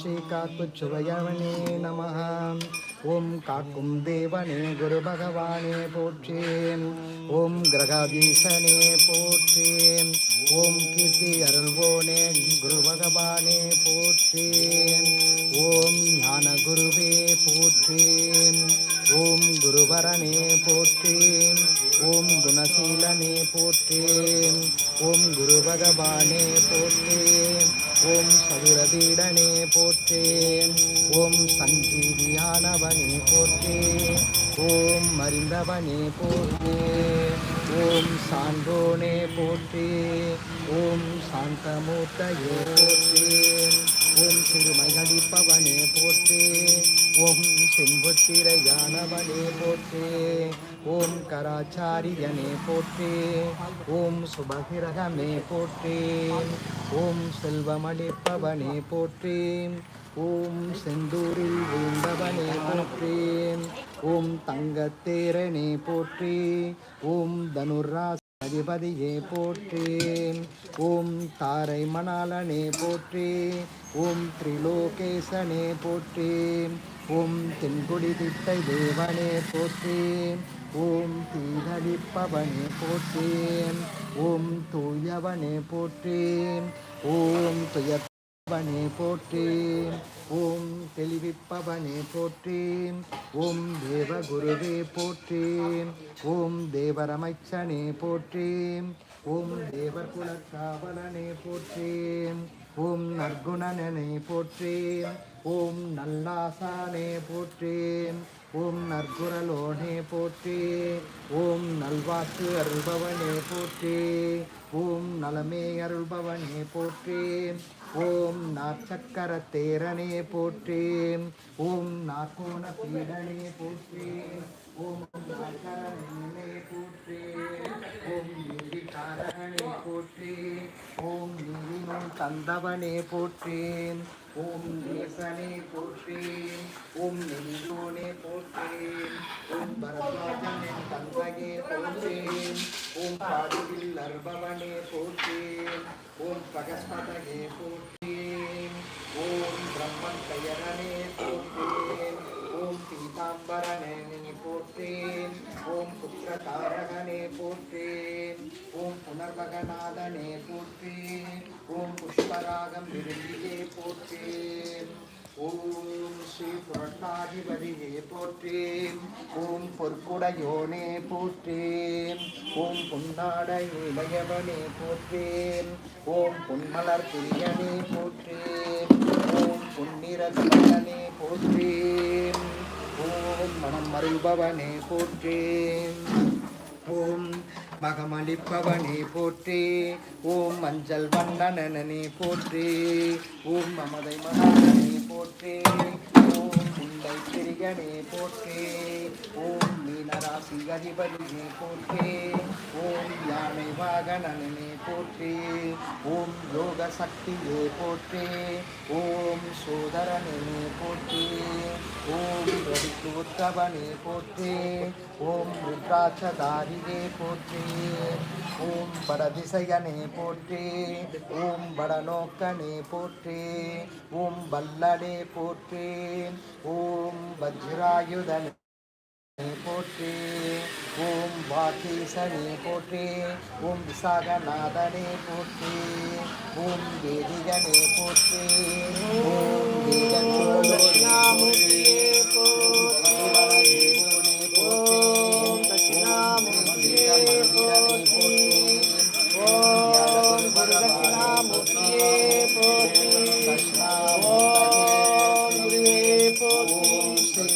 ஸ்ரீ காத்துச்சுவையவனே நமः. ஓம் காக்கும் தேவனே குரு பகவானே போற்றி. ஓம் கிரகாதீசனே போற்றி. ஓம் கீர்த்தி அருள்வோனே குரு பகவானே போற்றி. ஓம் ஞான குருவே போற்றி. ஓம் குருவரனே போற்றி. ஓம் குணசீலனே போற்றி. ஓம் குரு பகவானே போற்றி. ஓம் சதுரபீடனே போற்றி. ஓம் சஞ்சீவியானவனே போற்றி. ஓம் மறிந்தவனே போற்றி. ஓம் சான்றோனே போற்றி. ஓம் சாந்தமூர்த்தையே போற்றி. ஓம் சிறுமைகளிப்பவனே போற்றி. ஓம் செம்பொற்றிரையானவனே போற்றி. ஓம் கராச்சாரியனே போற்றி. ஓம் சுபகிரகமே போற்றி. ஓம் செல்வமளிப்பவனே போற்றி. ஓம் செந்தூரில் வீழ்ந்தவனே போற்றி. ஓம் தங்கத்தேரனே போற்றி. ஓம் தனுராச அதிபதியே போற்றி. ஓம் தாரை மணாலனே போற்றி. ஓம் திரிலோகேசனே போற்றி. ஓம் தென்குடி திட்டை தேவனே போற்றி. ஓம் தீதளிப்பவனே போற்றி. ஓம் தூயவனே போற்றி. ஓம் துயப்பவனே போற்றி. ஓம் தெளிவிப்பவனே போற்றி. ஓம் தேவகுருவே போற்றி. ஓம் தேவரமைச்சனே போற்றி. ஓம் தேவர் குலக்காவலனே போற்றி. ஓம் நற்குணனே போற்றி. ஓம் நல்லாசானே போற்றி. ஓம் நற்குரலோனே போற்றி. ஓம் நல்வாக்கு அருள்பவனே போற்றி. ஓம் நலமே அருள்பவனே போற்றி. ஓம் நாற்சக்கர தேரனே போற்றி. ஓம் நாற்கோண பீடனே போற்றி. ஓம் நாற்கரனே போற்றி. ஓம் நீதிகாரகனே போற்றி. ஓம் நீதினும் தந்தவனே போற்றி. ஓம் தேசனே போற்றி. ஓம் நெஞ்சோனே போற்றி. ஓம் பரத்வாஜனே தந்தையே போற்றி. ஓம் பாடுவில் அர்பவனே போற்றி. ஓம் பகஸ்பதகே போற்றி. ஓம் பிரம்மன் பெயரனே போற்றி. ஓம் பீதாம்பரனே போற்றி. ஓம் புத்திரதாரகனே போற்றி. ஓம் புனர்பகநாதனே போற்றி. ஓம் புஷ்பராகம் விரும்பியே போற்றி. ஓம் ஸ்ரீ புரட்டாதிபதியே போற்றி. ஓம் பொற்குடையோனே போற்றி. ஓம் புன்னாடை இளையவனே போற்றி. ஓம் பொன்மலர் பிரியனே போற்றி. ஓம் பொன்னிறகனே போற்றி. ஓம் மனம் மருள்பவனே போற்றி. ஓம் மகமளிப்பவனே போற்றி. ஓம் மஞ்சள் வண்ணனனே போற்றி. ஓம் மமதை மனனே போற்றி. ஓம் முண்டை பிரியனே போற்றி. ஓம் மீனராசி அதிபதியே போற்றி. ஓம் யானை வாகனனே போற்றி. ஓம் யோக சக்தியே போற்றி. ஓம் சோதரனே போற்றி. ஓம் ரவிக்கு உத்தவனே போற்றி. ஓம் ருத்ராட்சதாரியே போற்றி. ஓம் படதிசையனே போற்றி. ஓம் படநோக்கனே போற்றி. ஓம் வல்லனே போற்றி. ஓம் வஜ்ராயுதனே போற்றி. ஓம் வாகீசனே போற்றி. ஓம் விசாகநாதனே போற்றி. ஓம் வேதிகனே போற்றி. ஓம் வேதநாமூர்த்தியே போற்றி. ஓம் தட்சிணாமூர்த்தியே போற்றி. ஓம் குருதட்சிணாமூர்த்தியே போற்றி. ஓம் குருவே போற்றி.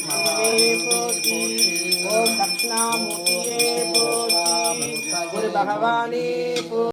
குருவே போற்றி. ஓம் தட்சிணாமூர்த்தியே போற்றி. குரு பகவானே போற்றி.